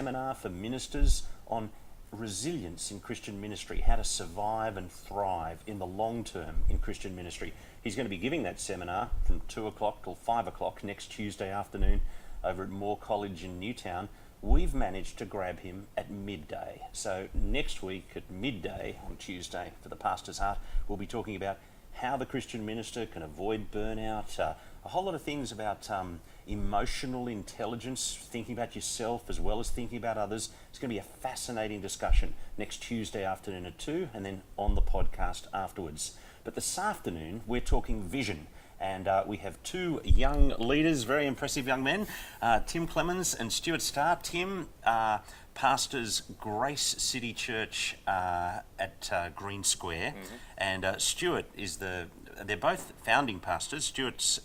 seminar for ministers on resilience in Christian ministry, how to survive and thrive in the long term in Christian ministry. He's going to be giving that seminar from 2 o'clock till 5 o'clock next Tuesday afternoon over at Moore College in Newtown. We've managed to grab him at midday. So next week at midday on Tuesday for the Pastor's Heart, we'll be talking about how the Christian minister can avoid burnout, a whole lot of things about emotional intelligence, thinking about yourself as well as thinking about others. It's going to be a fascinating discussion next Tuesday afternoon at 2 and then on the podcast afterwards. But this afternoon, we're talking vision. And we have two young leaders, very impressive young men, Tim Clemens and Stuart Starr. Tim pastors Grace City Church at Green Square, and Stuart is they're both founding pastors. Stuart's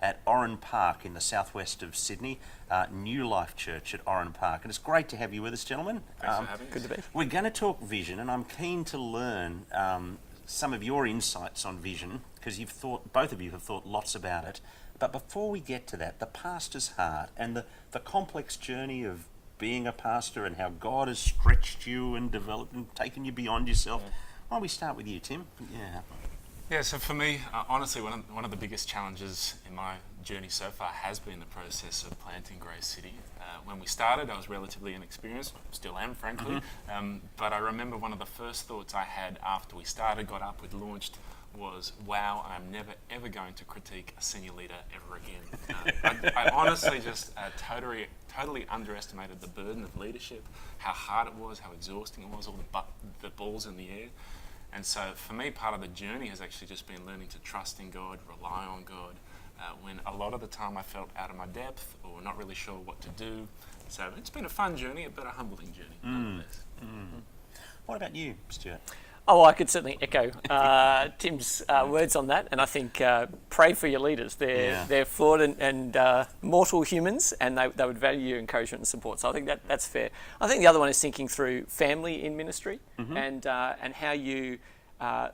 at Oran Park in the southwest of Sydney, New Life Church at Oran Park. And it's great to have you with us, gentlemen. Thanks for having us. Good to be. We're going to talk vision, and I'm keen to learn some of your insights on vision, because both of you have thought lots about it. But before we get to that, the pastor's heart and the complex journey of being a pastor and how God has stretched you and developed and taken you beyond yourself. Why don't we start with you, Tim? Yeah, so for me, honestly, one of the biggest challenges in my journey so far has been the process of planting Grace City. When we started, I was relatively inexperienced, still am, frankly, but I remember one of the first thoughts I had after we started, got up, we'd launched, was, wow, I'm never ever going to critique a senior leader ever again. I honestly just totally underestimated the burden of leadership, how hard it was, how exhausting it was, all the balls in the air. And so for me, part of the journey has actually just been learning to trust in God, rely on God, when a lot of the time I felt out of my depth or not really sure what to do. So it's been a fun journey, but a humbling journey, nonetheless. What about you, Stuart? Oh, well, I could certainly echo Tim's words on that, and I think pray for your leaders. They're flawed and mortal humans, and they would value your encouragement and support. So I think that's fair. I think the other one is thinking through family in ministry, and how you,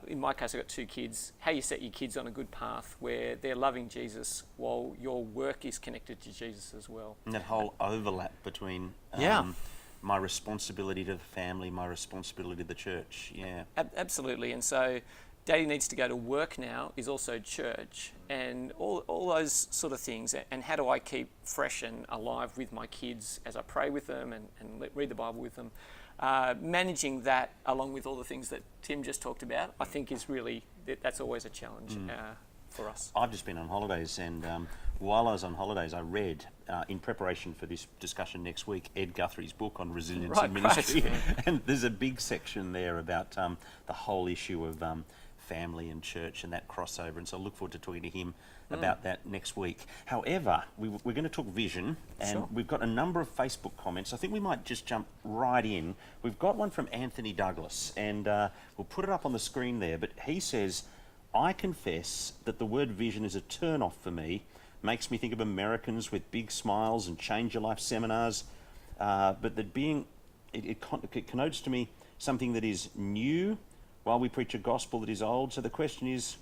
in my case, I've got 2 kids, how you set your kids on a good path where they're loving Jesus while your work is connected to Jesus as well. And that whole overlap between my responsibility to the family, my responsibility to the church. Absolutely. And so Daddy needs to go to work now is also church, and all those sort of things. And how do I keep fresh and alive with my kids as I pray with them and read the Bible with them? Managing that along with all the things that Tim just talked about, I think is really, that's always a challenge for us. I've just been on holidays, and while I was on holidays, I read, in preparation for this discussion next week, Ed Guthrie's book on resilience in ministry. And there's a big section there about the whole issue of family and church and that crossover. And so I look forward to talking to him about that next week. However, we're going to talk vision, and we've got a number of Facebook comments. I think we might just jump right in. We've got one from Anthony Douglas, and we'll put it up on the screen there. But he says, I confess that the word vision is a turn-off for me. Makes me think of Americans with big smiles and change your life seminars, but that it connotes to me something that is new while we preach a gospel that is old. So the question is,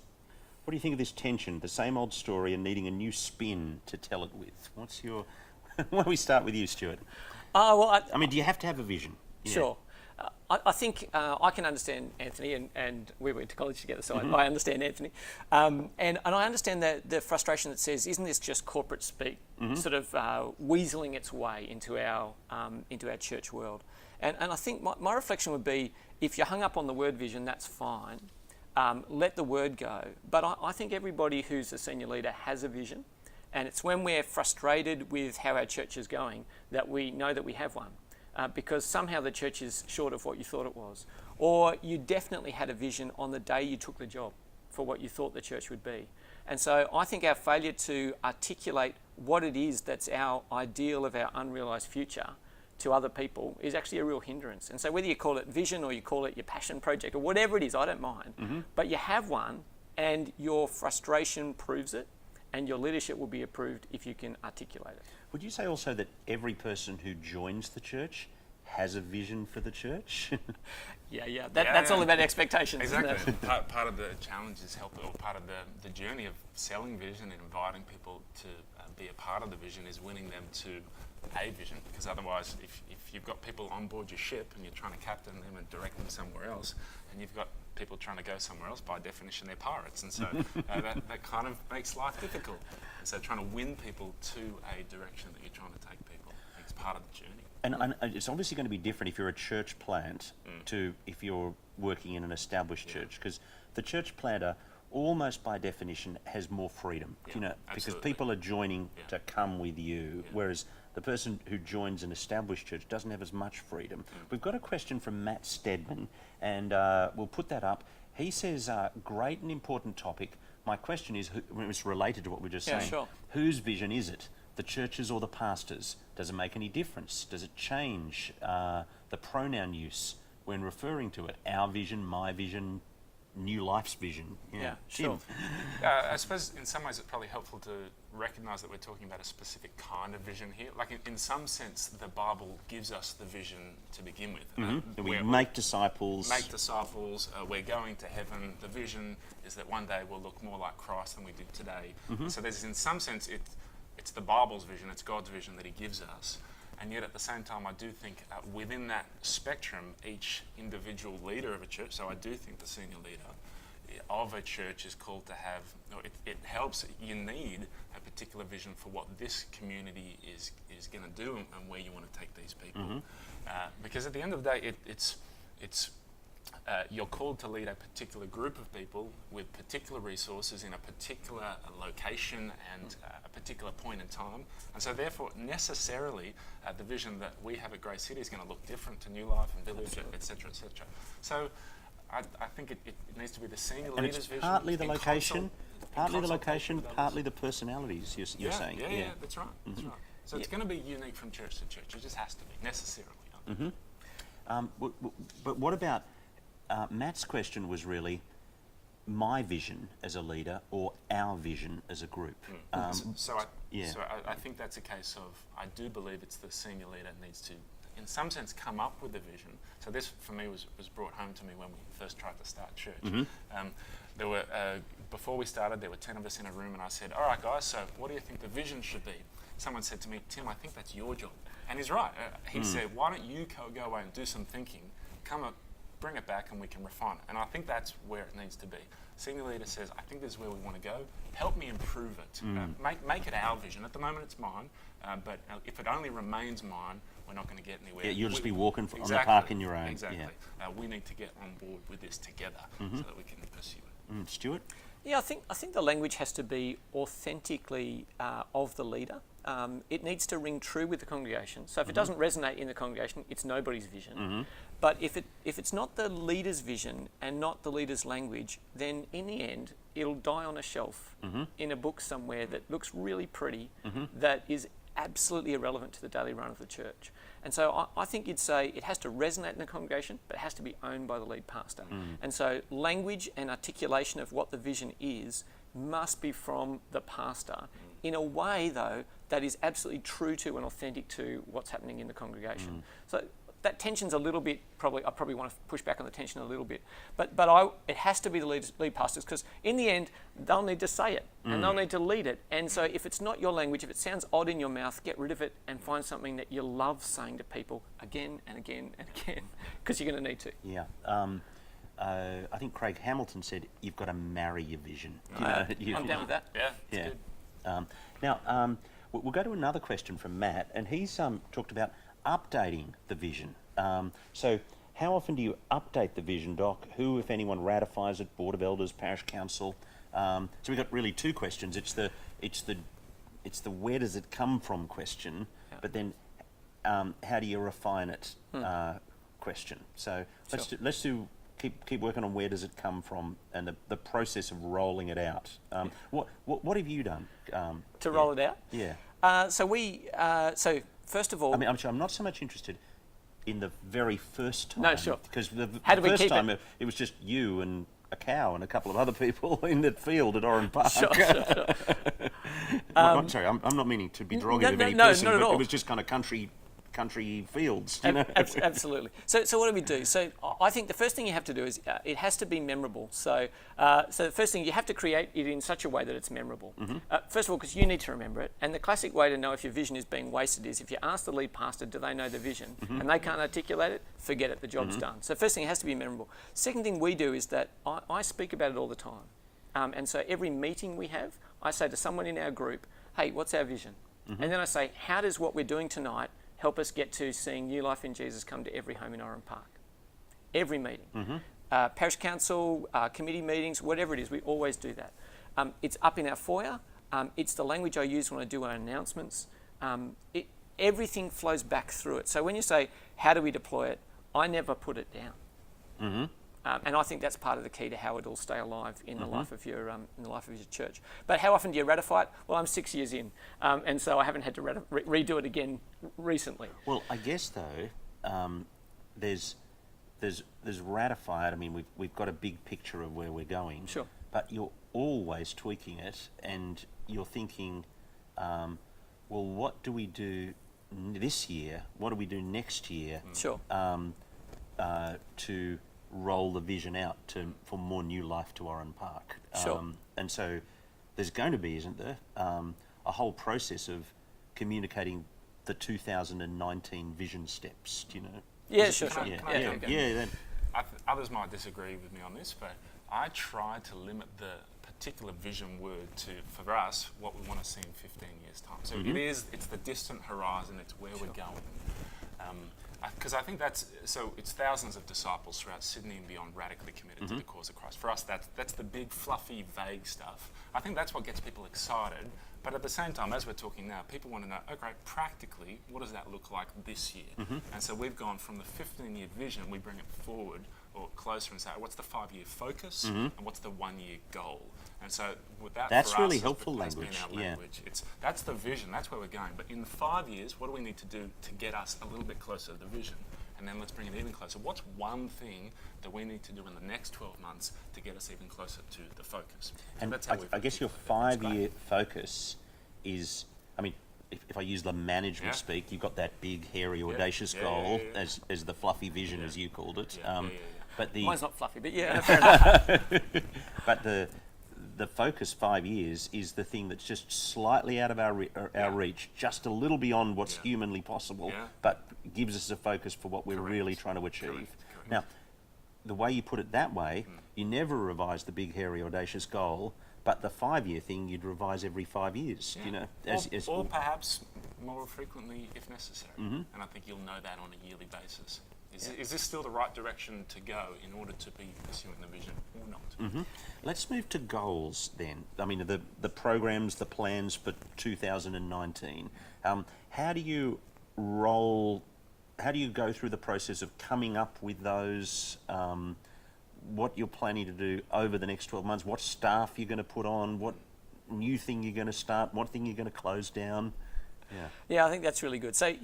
what do you think of this tension, the same old story and needing a new spin to tell it with? Why don't we start with you, Stuart? I mean, do you have to have a vision? Sure. I think I can understand Anthony, and we went to college together, so I understand Anthony. And I understand the frustration that says, isn't this just corporate speak, sort of weaseling its way into our church world? And I think my reflection would be, if you're hung up on the word vision, that's fine. Let the word go. But I think everybody who's a senior leader has a vision. And it's when we're frustrated with how our church is going that we know that we have one. Because somehow the church is short of what you thought it was. Or you definitely had a vision on the day you took the job for what you thought the church would be. And so I think our failure to articulate what it is that's our ideal of our unrealised future to other people is actually a real hindrance. And so whether you call it vision or you call it your passion project or whatever it is, I don't mind. But you have one, and your frustration proves it, and your leadership will be approved if you can articulate it. Would you say also that every person who joins the church has a vision for the church? That's all about expectations. Exactly. Isn't it? Part of the challenge is part of the journey of selling vision and inviting people to be a part of the vision is winning them to a vision, because otherwise if you've got people on board your ship and you're trying to captain them and direct them somewhere else, and you've got people trying to go somewhere else, by definition they're pirates, and so that kind of makes life difficult. And so trying to win people to a direction that you're trying to take people, I think, is part of the journey. And it's obviously going to be different if you're a church plant to if you're working in an established church, because the church planter almost by definition has more freedom, because absolutely. people are joining to come with you, whereas the person who joins an established church doesn't have as much freedom. We've got a question from Matt Stedman, and we'll put that up. He says, great and important topic. My question is, it's related to what we were just saying. Sure. Whose vision is it? The church's or the pastor's? Does it make any difference? Does it change the pronoun use when referring to it? Our vision, my vision, New Life's vision. Yeah, Tim? sure. I suppose in some ways it's probably helpful to recognise that we're talking about a specific kind of vision here. Like in some sense, the Bible gives us the vision to begin with. We make disciples. Make disciples. We're going to heaven. The vision is that one day we'll look more like Christ than we did today. So there's, in some sense, it's the Bible's vision. It's God's vision that He gives us. And yet at the same time, I do think within that spectrum, each individual leader of a church, so I do think the senior leader of a church is called to have, it helps, you need a particular vision for what this community is going to do and where you want to take these people. Because at the end of the day, you're called to lead a particular group of people with particular resources in a particular location and a particular point in time. And so therefore, necessarily, the vision that we have at Grace City is going to look different to New Life and Village, etc., etc. So I think it needs to be the senior And leader's it's vision. partly the location, partly the consultation location, with others. partly the personalities, you're saying. Yeah, that's right. That's right. So it's going to be unique from church to church. It just has to be, necessarily. But what about, Matt's question was really my vision as a leader or our vision as a group. So I think that's a case of, I do believe it's the senior leader needs to, in some sense, come up with a vision. So this, for me, was brought home to me when we first tried to start church. There were, before we started, there were 10 of us in a room, and I said, all right, guys, so what do you think the vision should be? Someone said to me, Tim, I think that's your job. And he's right. He said, why don't you go away and do some thinking, come up, bring it back, and we can refine it. And I think that's where it needs to be. Senior leader says, I think this is where we want to go. Help me improve it. Make it our vision. At the moment, it's mine. But if it only remains mine, we're not going to get anywhere. Yeah, you'll just be walking on the park in your own. Exactly. Yeah. We need to get on board with this together so that we can pursue it. Stuart? Yeah, I think the language has to be authentically of the leader. It needs to ring true with the congregation. So if it doesn't resonate in the congregation, it's nobody's vision. But if it's not the leader's vision and not the leader's language, then in the end, it'll die on a shelf in a book somewhere that looks really pretty, that is absolutely irrelevant to the daily run of the church. And so I think you'd say it has to resonate in the congregation, but it has to be owned by the lead pastor. And so language and articulation of what the vision is must be from the pastor in a way, though, that is absolutely true to and authentic to what's happening in the congregation. So that tension's a little bit, I probably want to push back on the tension a little bit. But it has to be the lead pastors, because in the end, they'll need to say it and they'll need to lead it. And so if it's not your language, if it sounds odd in your mouth, get rid of it and find something that you love saying to people again and again and again, because you're going to need to. Yeah. I think Craig Hamilton said, you've got to marry your vision. I'm down with that. Yeah, Yeah. good. Now, we'll go to another question from Matt, and he's talked about updating the vision. So how often do you update the vision, Doc? Who, if anyone, ratifies it? Board of Elders, Parish Council? So we've got really two questions. It's the where does it come from question, but then how do you refine it question. So let's keep working on where does it come from and the process of rolling it out. What have you done to roll it out? Yeah. So first of all, I mean, I'm not so much interested in the very first time. No, sure. Because the How do we first keep time it was just you and a cow and a couple of other people in that field at Oran Park. Sure. I'm sorry, I'm not meaning to be derogatory of any person, not at but all. it was just kind of country country fields. You know? Absolutely. So what do we do? So I think the first thing you have to do is it has to be memorable. So the first thing, you have to create it in such a way that it's memorable. First of all, because you need to remember it. And the classic way to know if your vision is being wasted is if you ask the lead pastor, do they know the vision? And they can't articulate it, forget it, the job's done. So first thing, it has to be memorable. Second thing we do is that I speak about it all the time. And so every meeting we have, I say to someone in our group, hey, what's our vision? And then I say, how does what we're doing tonight help us get to seeing new life in Jesus come to every home in Oran Park? Every meeting. Parish council, committee meetings, whatever it is, we always do that. It's up in our foyer. It's the language I use when I do our announcements. Everything flows back through it. So when you say, how do we deploy it? I never put it down. And I think that's part of the key to how it'll stay alive in the life of your church. But how often do you ratify it? Well, I'm 6 years in, and so I haven't had to redo it again recently. Well, I guess though, there's ratify it. I mean, we've got a big picture of where we're going. Sure. But you're always tweaking it, and you're thinking, well, what do we do this year? What do we do next year? Sure. To roll the vision out for more new life to Oran Park. Sure. And so there's going to be, isn't there, a whole process of communicating the 2019 vision steps, do you know? Yeah, sure. Can I jump in? Yeah. Others might disagree with me on this, but I try to limit the particular vision word to, for us, what we want to see in 15 years' time. So it's the distant horizon, it's where we're going. Because I think it's thousands of disciples throughout Sydney and beyond radically committed to the cause of Christ. For us, that's the big, fluffy, vague stuff. I think that's what gets people excited. But at the same time, as we're talking now, people want to know, okay, practically, what does that look like this year? And so we've gone from the 15-year vision, we bring it forward or closer and say, what's the 5-year focus and what's the 1-year goal? And so with that's really helpful language. That's the vision, that's where we're going. But in 5 years, what do we need to do to get us a little bit closer to the vision? And then let's bring it even closer. What's one thing that we need to do in the next 12 months to get us even closer to the focus? And that's how I guess your 5-year focus is, I mean, if I use the management speak, you've got that big, hairy, audacious goal as the fluffy vision, as you called it. But mine's not fluffy, but fair enough. But the focus 5 years is the thing that's just slightly out of our reach, just a little beyond what's humanly possible, but gives us a focus for what we're really trying to achieve. Correct. Now, the way you put it that way, you never revise the big, hairy, audacious goal, but the 5-year thing you'd revise every 5 years. You know, or perhaps more frequently if necessary. And I think you'll know that on a yearly basis. Is this still the right direction to go in order to be pursuing the vision or not? Let's move to goals then. I mean, the programs, the plans for 2019. How do you go through the process of coming up with those, what you're planning to do over the next 12 months, what staff you're going to put on, what new thing you're going to start, what thing you're going to close down? Yeah, I think that's really good. So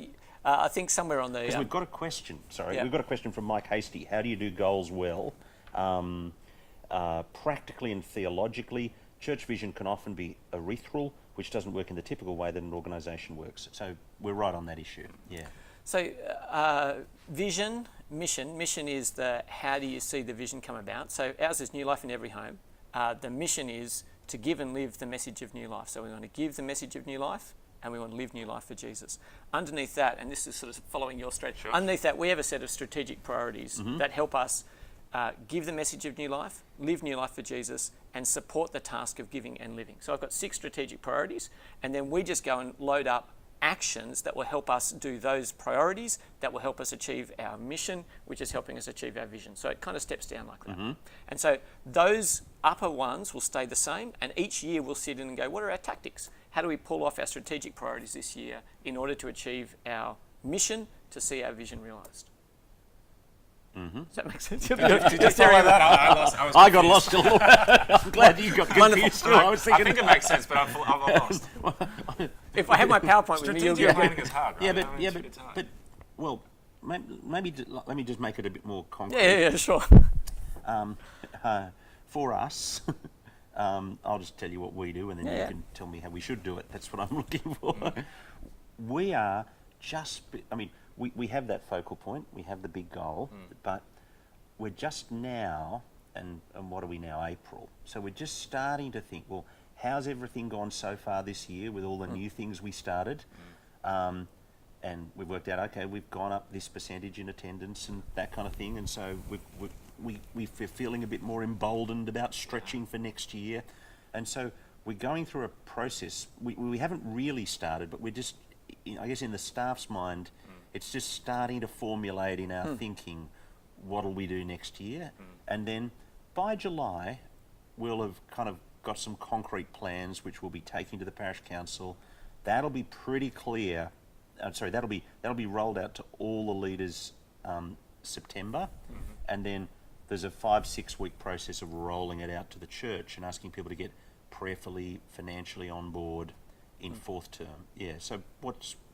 I think somewhere on the... Because we've got a question, we've got a question from Mike Hasty. How do you do goals well? Practically and theologically, church vision can often be ethereal, which doesn't work in the typical way that an organisation works. So we're right on that issue, So vision, mission is the how do you see the vision come about. So ours is new life in every home. The mission is to give and live the message of new life. So we want to give the message of new life, and we want to live new life for Jesus. Underneath that, and this is sort of following your strategy, underneath that we have a set of strategic priorities that help us give the message of new life, live new life for Jesus, and support the task of giving and living. So I've got 6 strategic priorities, and then we just go and load up actions that will help us do those priorities, that will help us achieve our mission, which is helping us achieve our vision. So it kind of steps down like that. And so those upper ones will stay the same, and each year we'll sit in and go, what are our tactics? How do we pull off our strategic priorities this year in order to achieve our mission, to see our vision realised? Does that make sense? Did you follow that? I got lost a little bit. I'm glad you got confused. I think it makes sense, but I'm lost. If I had my PowerPoint with me, you'll Strategic planning is hard, right? But well, maybe let me just make it a bit more concrete. Yeah, sure. For us, I'll just tell you what we do, and then you can tell me how we should do it. That's what I'm looking for. We are we have that focal point, we have the big goal, but we're just now, and what are we now, April? So we're just starting to think, well, how's everything gone so far this year with all the new things we started? And we've worked out, okay, we've gone up this percentage in attendance and that kind of thing, and so we're feeling a bit more emboldened about stretching for next year. And so we're going through a process. We haven't really started, but we're just, I guess in the staff's mind, it's just starting to formulate in our thinking, what'll we do next year? And then by July, we'll have kind of got some concrete plans which we'll be taking to the parish council. That'll be pretty clear. That'll be rolled out to all the leaders September, and then there's a 5-6 week process of rolling it out to the church and asking people to get prayerfully, financially on board in fourth term. Yeah. So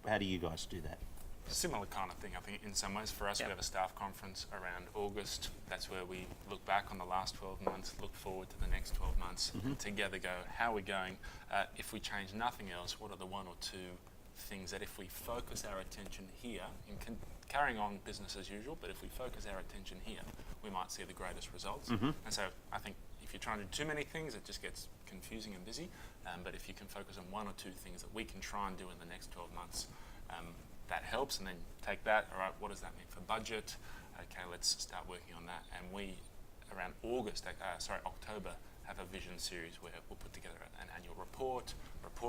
how do you guys do that? Similar kind of thing, I think, in some ways. For us, we have a staff conference around August. That's where we look back on the last 12 months, look forward to the next 12 months, and together go, how are we going? If we change nothing else, what are the one or two things that if we focus our attention here, carrying on business as usual, but if we focus our attention here, we might see the greatest results. And so I think if you're trying to do too many things, it just gets confusing and busy. But if you can focus on one or two things that we can try and do in the next 12 months, that helps. And then take that, all right, what does that mean for budget? Okay, let's start working on that. And we, around October, have a vision series where we'll put together an annual report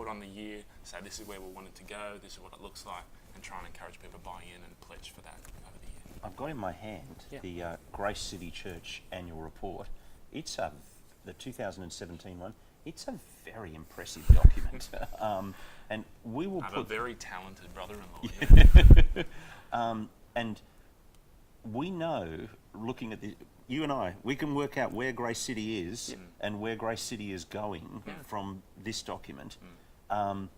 on the year, say this is where we want it to go, this is what it looks like, and try and encourage people to buy in and pledge for that over the year. I've got in my hand the Grace City Church annual report. It's the 2017 one. It's a very impressive document. And we will I have put a very talented brother-in-law. and we know, looking at you and I, we can work out where Grace City is and where Grace City is going from this document. So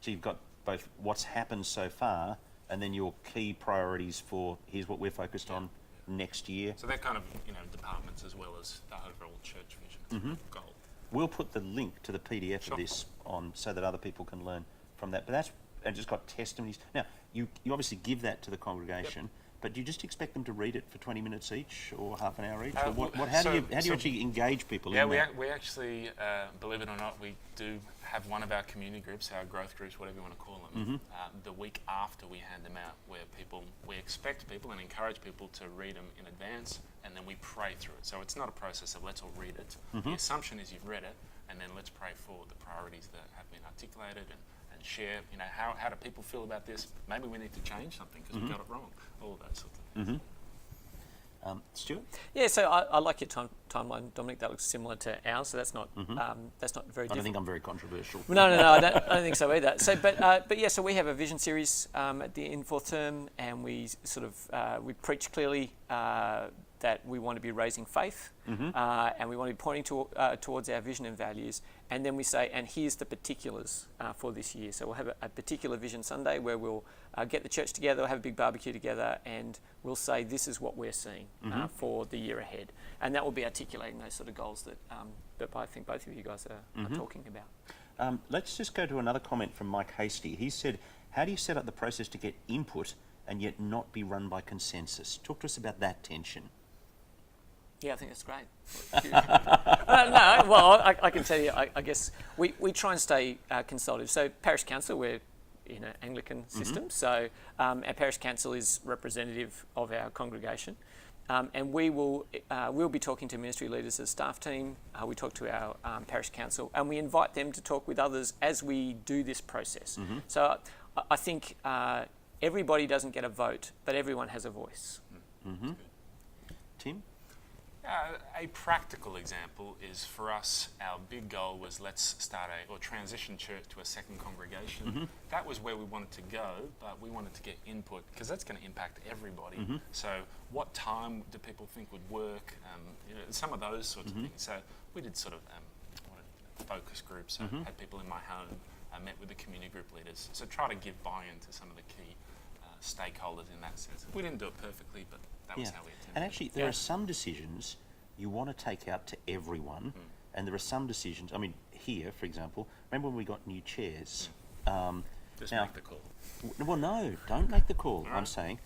you've got both what's happened so far and then your key priorities for here's what we're focused on next year. So they're kind of departments as well as the overall church vision goal. We'll put the link to the PDF of this on so that other people can learn from that. But and just got testimonies. Now, you obviously give that to the congregation, but do you just expect them to read it for 20 minutes each or half an hour each? Or how do you actually engage people in that? We actually, believe it or not, we do have one of our community groups, our growth groups, whatever you want to call them, the week after we hand them out, where we expect people and encourage people to read them in advance, and then we pray through it. So it's not a process of let's all read it. The assumption is you've read it, and then let's pray for the priorities that have been articulated and share, how do people feel about this? Maybe we need to change something because we got it wrong. All of those sorts of things. Stuart? Yeah, so I like your timeline, Dominic. That looks similar to ours, so that's not very different. I don't think I'm very controversial. No, I don't think so either. So, so we have a vision series in fourth term, and we sort of we preach clearly that we want to be raising faith, and we want to be pointing towards our vision and values. And then we say, and here's the particulars for this year. So we'll have a particular Vision Sunday where we'll get the church together, we'll have a big barbecue together, and we'll say this is what we're seeing for the year ahead. And that will be articulating those sort of goals that I think both of you guys are talking about. Let's just go to another comment from Mike Hasty. He said, how do you set up the process to get input and yet not be run by consensus? Talk to us about that tension. Yeah, I think that's great. I can tell you, I guess we try and stay consultative. So parish council, we're in an Anglican system, so our parish council is representative of our congregation. And we'll be talking to ministry leaders as staff team. We talk to our parish council, and we invite them to talk with others as we do this process. So I think everybody doesn't get a vote, but everyone has a voice. Tim? A practical example is, for us, our big goal was let's start or transition church to a second congregation. That was where we wanted to go, but we wanted to get input because that's going to impact everybody. So what time do people think would work? Some of those sorts of things. So we did sort of focus groups, had people in my home, met with the community group leaders. So try to give buy-in to some of the key stakeholders in that sense. We didn't do it perfectly, but that was how we attempted. And actually, there are some decisions you want to take out to everyone, and there are some decisions, here, for example, remember when we got new chairs? Just Now, make the call. well, no, don't make the call. I'm saying,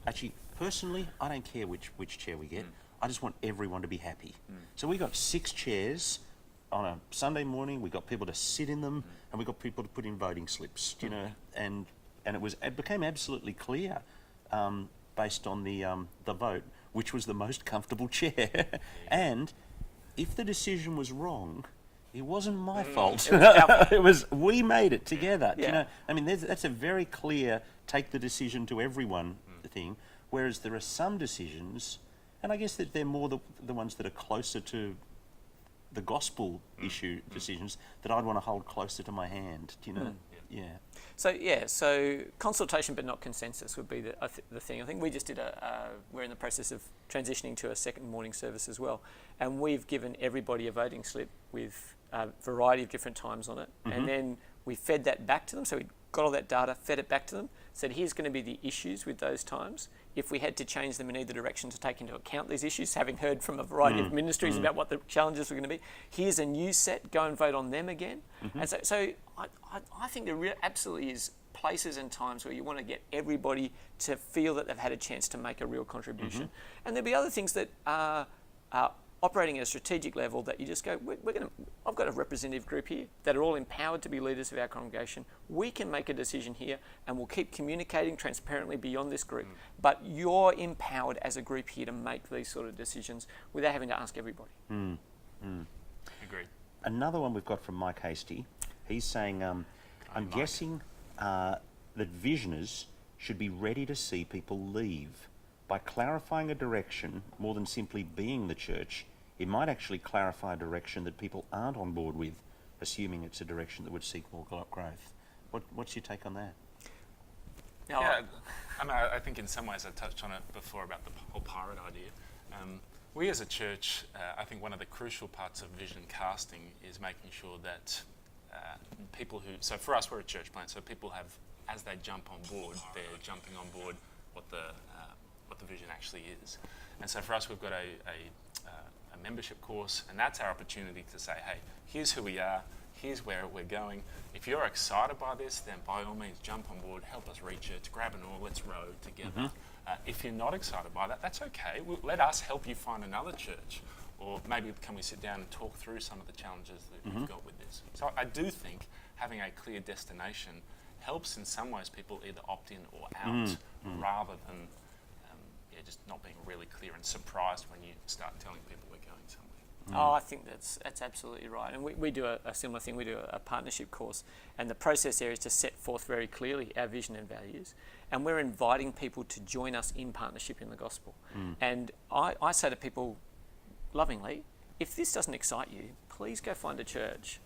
actually, personally, I don't care which chair we get. I just want everyone to be happy. So we got 6 chairs on a Sunday morning. We got people to sit in them, and we got people to put in voting slips. You know, and it became absolutely clear, based on the vote, which was the most comfortable chair. And if the decision was wrong, it wasn't my fault. It was we made it together. Yeah. You know, I mean, that's a very clear take the decision to everyone thing. Whereas there are some decisions, and I guess that they're more the ones that are closer to the gospel issue decisions that I'd want to hold closer to my hand. Do you know? Yeah. So consultation but not consensus would be the thing. I think we just did we're in the process of transitioning to a second morning service as well, and we've given everybody a voting slip with a variety of different times on it, and then we fed that back to them. So we got all that data, fed it back to them, said here's going to be the issues with those times. If we had to change them in either direction to take into account these issues, having heard from a variety of ministries about what the challenges were going to be, here's a new set, go and vote on them again. And so I think there absolutely is places and times where you want to get everybody to feel that they've had a chance to make a real contribution. And there'll be other things that are operating at a strategic level that you just go, I've got a representative group here that are all empowered to be leaders of our congregation. We can make a decision here and we'll keep communicating transparently beyond this group. But you're empowered as a group here to make these sort of decisions without having to ask everybody. Agreed. Another one we've got from Mike Hasty. He's saying, I'm guessing that visioners should be ready to see people leave. By clarifying a direction more than simply being the church, it might actually clarify a direction that people aren't on board with, assuming it's a direction that would seek more growth. What's your take on that? Yeah, I mean, I think in some ways I touched on it before about the whole pirate idea. We as a church, I think one of the crucial parts of vision casting is making sure that people who, so for us we're a church plant, so people have, as they jump on board, they're jumping on board what the vision actually is. And so for us we've got a membership course, and that's our opportunity to say, hey, here's who we are, here's where we're going. If you're excited by this, then by all means jump on board, help us reach it, grab an oar, let's row together. If you're not excited by that, that's okay. Let us help you find another church, or maybe can we sit down and talk through some of the challenges that we've got with this. So I do think having a clear destination helps in some ways people either opt in or out, rather than just not being really clear and surprised when you start telling people we're going somewhere. Oh, I think that's absolutely right. And we do a similar thing. We do a partnership course, and the process there is to set forth very clearly our vision and values. And we're inviting people to join us in partnership in the gospel. And I say to people lovingly, if this doesn't excite you, please go find a church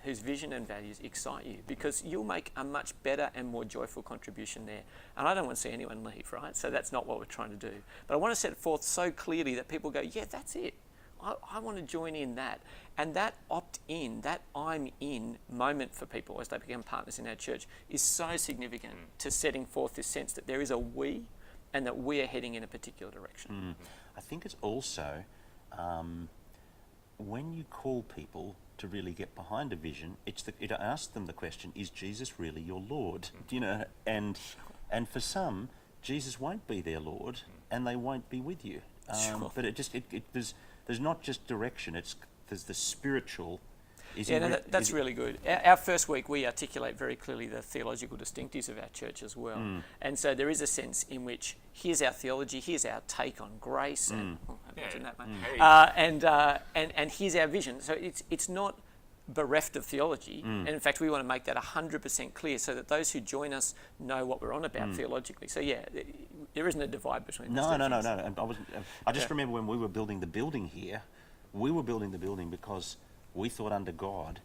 whose vision and values excite you, because you'll make a much better and more joyful contribution there. And I don't want to see anyone leave, right? So that's not what we're trying to do. But I want to set it forth so clearly that people go, yeah, that's it. I want to join in that. And that opt-in, that I'm in moment for people as they become partners in our church is so significant to setting forth this sense that there is a we and that we are heading in a particular direction. I think it's also when you call people to really get behind a vision, it asks them the question, is Jesus really your Lord? You know, and for some, Jesus won't be their Lord and they won't be with you. But there's not just direction, there's the spiritual. That's really good. Our first week, we articulate very clearly the theological distinctives of our church as well. And so there is a sense in which here's our theology, here's our take on grace, and imagine that, mate. And here's our vision. So it's not bereft of theology, and in fact we want to make that 100% clear so that those who join us know what we're on about theologically. So there isn't a divide between No. things. I just remember when we were building the building here, we were building the building because we thought under God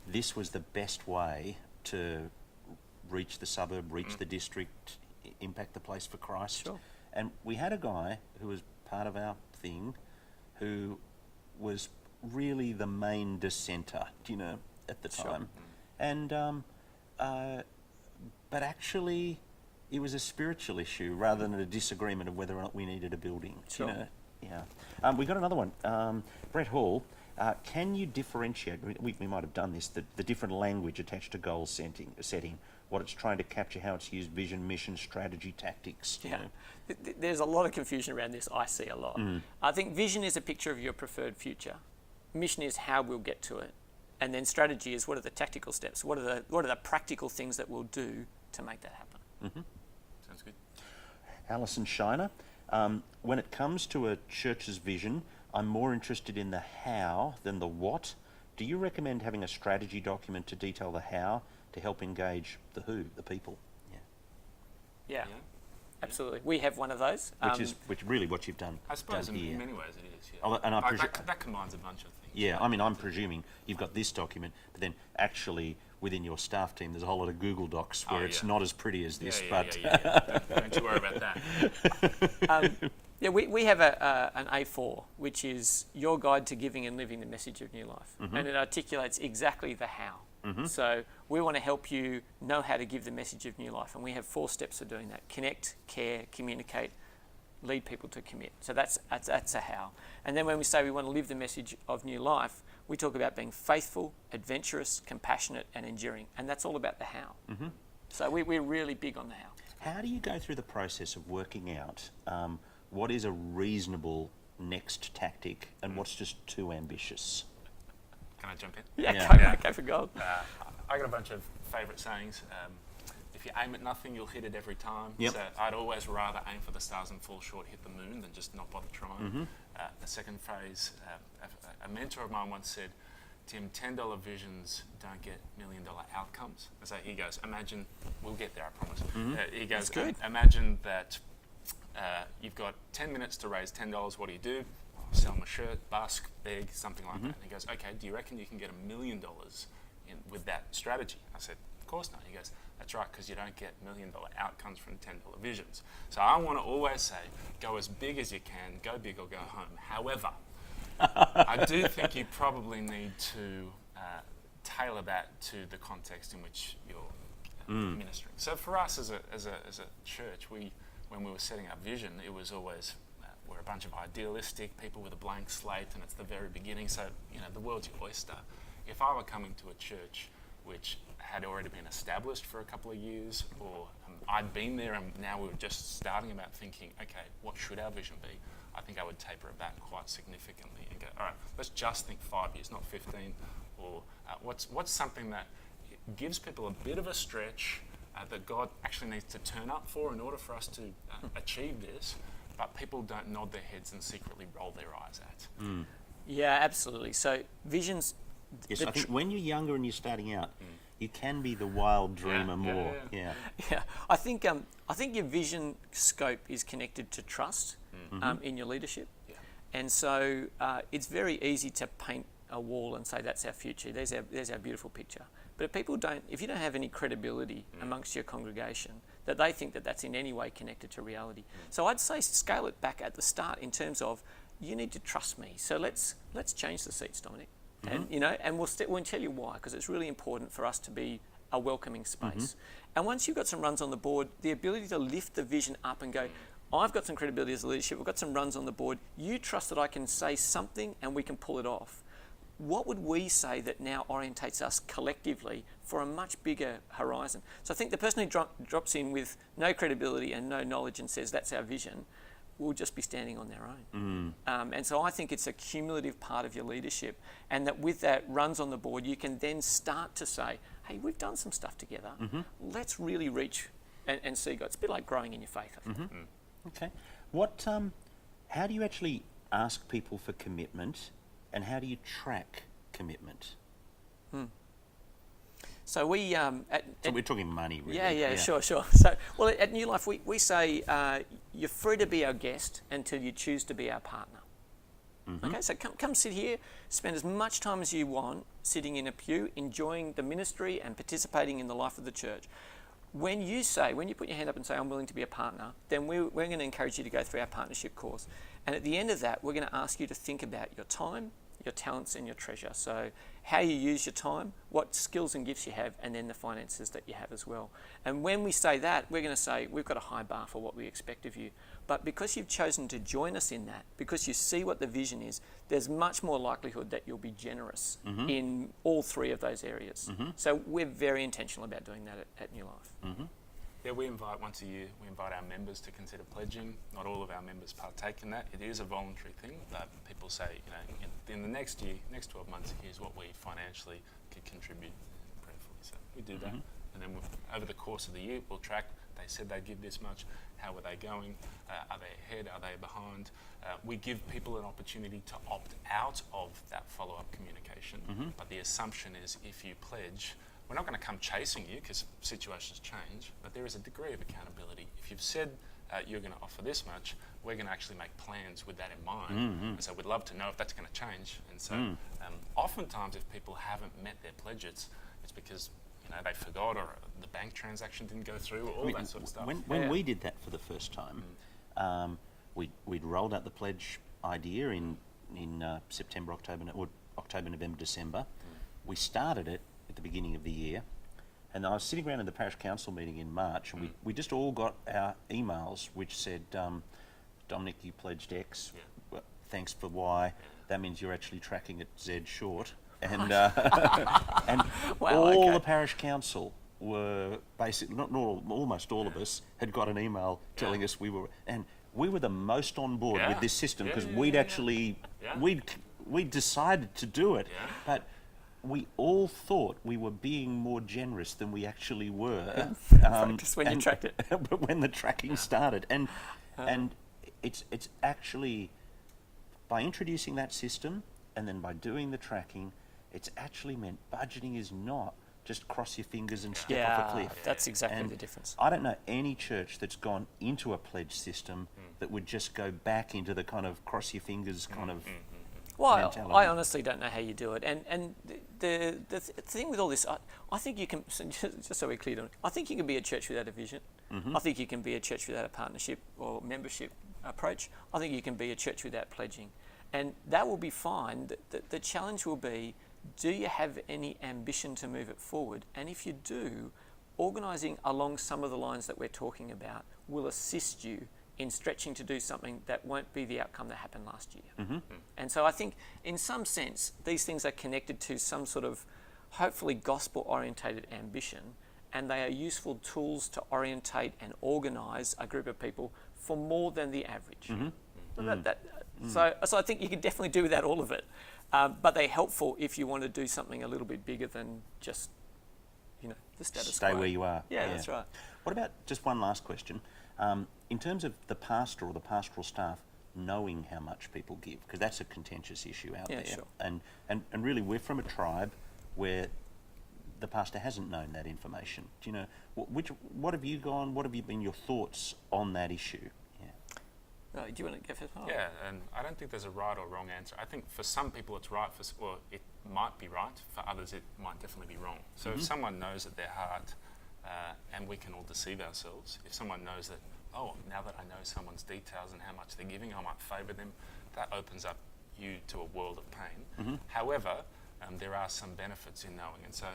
this was the best way to reach the suburb, reach the district, impact the place for Christ. Sure. And we had a guy who was part of our thing who was really the main dissenter, at the time. And but actually it was a spiritual issue rather than a disagreement of whether or not we needed a building. Sure. We got another one. Brett Hall, Can you differentiate, we might have done this, the different language attached to goal setting, what it's trying to capture, how it's used, vision, mission, strategy, tactics? You know? There's a lot of confusion around this. I see a lot. I think vision is a picture of your preferred future. Mission is how we'll get to it. And then strategy is what are the tactical steps? What are the practical things that we'll do to make that happen? Sounds good. Alison Shiner, when it comes to a church's vision, I'm more interested in the how than the what. Do you recommend having a strategy document to detail the how to help engage the who, the people? Yeah. Absolutely. We have one of those. Which really what you've done. I suppose done in here. many ways it is. Yeah. Oh, and that combines a bunch of things. Yeah, I mean, I'm presuming you've got this document, but then actually within your staff team, there's a whole lot of Google Docs where it's not as pretty as this. Don't you worry about that. We have an A4, which is your guide to giving and living the message of new life. And it articulates exactly the how. So we want to help you know how to give the message of new life. And we have 4 steps for doing that: connect, care, communicate, lead people to commit. So that's a how. And then when we say we want to live the message of new life, we talk about being faithful, adventurous, compassionate, and enduring. And that's all about the how. So we're really big on the how. How do you go through the process of working out what is a reasonable next tactic and what's just too ambitious? Can I jump in? Go for gold. I got a bunch of favourite sayings. If you aim at nothing, you'll hit it every time. Yep. So I'd always rather aim for the stars and fall short, hit the moon, than just not bother trying. The second phrase, a mentor of mine once said, Tim, $10 visions don't get $1 million outcomes. And so he goes, imagine, we'll get there, I promise. He goes, imagine that you've got 10 minutes to raise $10. What do? Sell my shirt, busk, beg, something like that. And he goes, okay, do you reckon you can get $1 million with that strategy? I said, of course not. He goes, that's right, because you don't get $1 million outcomes from $10 visions. So I want to always say, go as big as you can, go big or go home. However, I do think you probably need to tailor that to the context in which you're ministering. So for us as a church, when we were setting up vision, it was always we're a bunch of idealistic people with a blank slate, and it's the very beginning. So the world's your oyster. If I were coming to a church which had already been established for a couple of years, or I'd been there and now we were just starting about thinking, okay, what should our vision be? I think I would taper it back quite significantly and go, all right, let's just think 5 years, not 15. Or what's something that gives people a bit of a stretch that God actually needs to turn up for in order for us to achieve this, but people don't nod their heads and secretly roll their eyes at. Yeah, absolutely. So visions... Yes, I think when you're younger and you're starting out, you can be the wild dreamer more. Yeah. I think your vision scope is connected to trust in your leadership. Yeah. And so it's very easy to paint a wall and say that's our future. There's our beautiful picture. But if you don't have any credibility amongst your congregation that they think that that's in any way connected to reality. So I'd say scale it back at the start in terms of you need to trust me. So let's change the seats, Dominic. And and we'll tell you why, because it's really important for us to be a welcoming space. And once you've got some runs on the board, the ability to lift the vision up and go, I've got some credibility as a leadership, we've got some runs on the board, you trust that I can say something and we can pull it off. What would we say that now orientates us collectively for a much bigger horizon? So I think the person who drops in with no credibility and no knowledge and says that's our vision will just be standing on their own. And so I think it's a cumulative part of your leadership, and that with that runs on the board, you can then start to say, hey, we've done some stuff together. Let's really reach and see God. It's a bit like growing in your faith, I think. Okay. How do you actually ask people for commitment, and how do you track commitment? So we... so we're talking money, really. Yeah, sure. So, well, at New Life, we say you're free to be our guest until you choose to be our partner. Okay, so come sit here, spend as much time as you want sitting in a pew, enjoying the ministry and participating in the life of the church. When you put your hand up and say, I'm willing to be a partner, then we're going to encourage you to go through our partnership course. And at the end of that, we're going to ask you to think about your time, your talents and your treasure. So how you use your time, what skills and gifts you have, and then the finances that you have as well. And when we say that, we're going to say we've got a high bar for what we expect of you. But because you've chosen to join us in that, because you see what the vision is, there's much more likelihood that you'll be generous in all three of those areas. So we're very intentional about doing that at New Life. Yeah, we invite once a year, we invite our members to consider pledging. Not all of our members partake in that. It is a voluntary thing, but people say, in the next year, next 12 months, here's what we financially could contribute prayerfully. So we do that. And then over the course of the year, we'll track. They said they'd give this much. How are they going? Are they ahead? Are they behind? We give people an opportunity to opt out of that follow-up communication. But the assumption is if you pledge, we're not going to come chasing you because situations change, but there is a degree of accountability. If you've said you're going to offer this much, we're going to actually make plans with that in mind. And so we'd love to know if that's going to change. And so oftentimes if people haven't met their pledges, it's because they forgot or the bank transaction didn't go through, or all that sort of stuff. When we did that for the first time, we'd rolled out the pledge idea in September, October, November, December. We started it at the beginning of the year, and I was sitting around in the parish council meeting in March, and we just all got our emails which said, Dominic, you pledged X, well, thanks for Y, that means you're actually tracking at Z short. And and the parish council were basically, almost all of us had got an email telling us we were the most on board with this system because we'd decided to do it, but we all thought we were being more generous than we actually were. Just when you tracked it. But when the tracking started, and it's actually by introducing that system and then by doing the tracking, it's actually meant budgeting is not just cross your fingers and step off a cliff. That's exactly the difference. I don't know any church that's gone into a pledge system that would just go back into the kind of cross your fingers kind of mentality. I honestly don't know how you do it. And the thing with all this, I think you can, just so we're clear on it, I think you can be a church without a vision. I think you can be a church without a partnership or membership approach. I think you can be a church without pledging. And that will be fine. The challenge will be, do you have any ambition to move it forward? And if you do, organising along some of the lines that we're talking about will assist you in stretching to do something that won't be the outcome that happened last year. And so I think in some sense, these things are connected to some sort of hopefully gospel-orientated ambition, and they are useful tools to orientate and organise a group of people for more than the average. So I think you can definitely do without all of it. But they're helpful if you want to do something a little bit bigger than just, the status quo. Stay where you are. Yeah, that's right. What about, just one last question, in terms of the pastor or the pastoral staff knowing how much people give, because that's a contentious issue out there. Sure. And really we're from a tribe where the pastor hasn't known that information. Do you know, what have you been your thoughts on that issue? Do you want to go first? Yeah, and I don't think there's a right or wrong answer. I think for some people it's right, or it might be right. For others it might definitely be wrong. So if someone knows at their heart, and we can all deceive ourselves, if someone knows that, now that I know someone's details and how much they're giving, I might favour them, that opens up you to a world of pain. However, there are some benefits in knowing, and so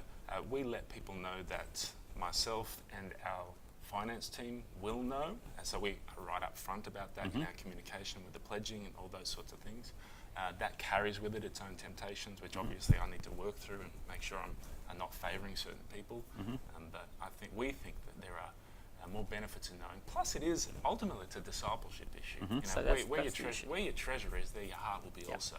we let people know that myself and our finance team will know, and so we are right up front about that in our communication with the pledging and all those sorts of things. That carries with it its own temptations, which obviously I need to work through and make sure I'm not favouring certain people. But we think that there are more benefits in knowing. Plus, it is ultimately it's a discipleship issue. So where your treasure is, there your heart will be also.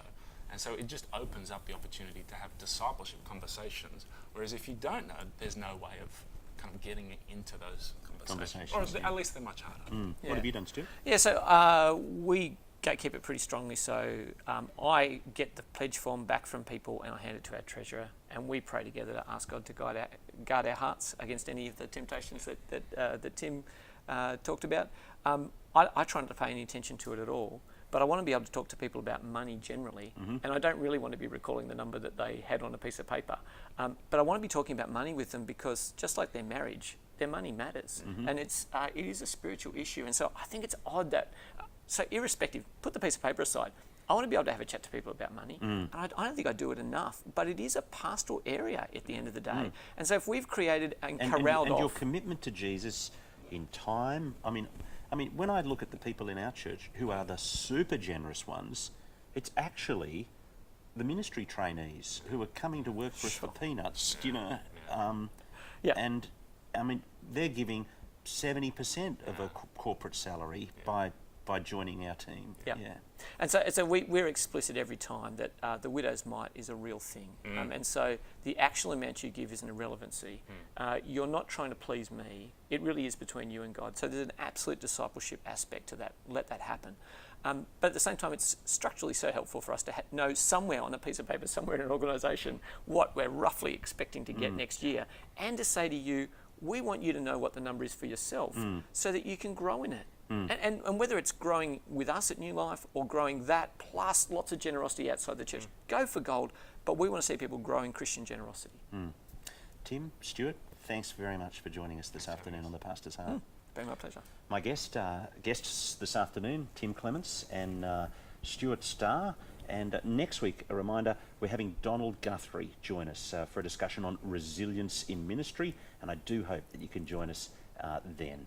And so it just opens up the opportunity to have discipleship conversations. Whereas if you don't know, there's no way of kind of getting into those conversations. Or at least they're much harder. What have you done, Stu? Yeah, so we gatekeep it pretty strongly. So I get the pledge form back from people and I hand it to our treasurer, and we pray together to ask God to guard our hearts against any of the temptations that Tim talked about. I try not to pay any attention to it at all, but I want to be able to talk to people about money generally, and I don't really want to be recalling the number that they had on a piece of paper. But I want to be talking about money with them because just like their marriage, their money matters, and it is a spiritual issue. And so I think it's odd that, so irrespective, put the piece of paper aside, I want to be able to have a chat to people about money. And I don't think I do it enough, but it is a pastoral area at the end of the day. And so if we've created and corralled and your off... commitment to Jesus in time, I mean, when I look at the people in our church who are the super generous ones, it's actually the ministry trainees who are coming to work for us for peanuts, you know. Yeah. And, I mean, they're giving 70% of a corporate salary by joining our team. Yeah. And so we're explicit every time that the widow's mite is a real thing. And so the actual amount you give is an irrelevancy. You're not trying to please me. It really is between you and God. So there's an absolute discipleship aspect to that. Let that happen. But at the same time, it's structurally so helpful for us to know somewhere on a piece of paper, somewhere in an organisation, what we're roughly expecting to get next year, and to say to you, we want you to know what the number is for yourself so that you can grow in it. And whether it's growing with us at New Life or growing that plus lots of generosity outside the church, go for gold, but we want to see people grow in Christian generosity. Tim, Stuart, thanks very much for joining us this afternoon on The Pastor's Heart. Been my pleasure. My guests this afternoon, Tim Clemens and Stuart Starr. And next week, a reminder, we're having Donald Guthrie join us for a discussion on resilience in ministry, and I do hope that you can join us then.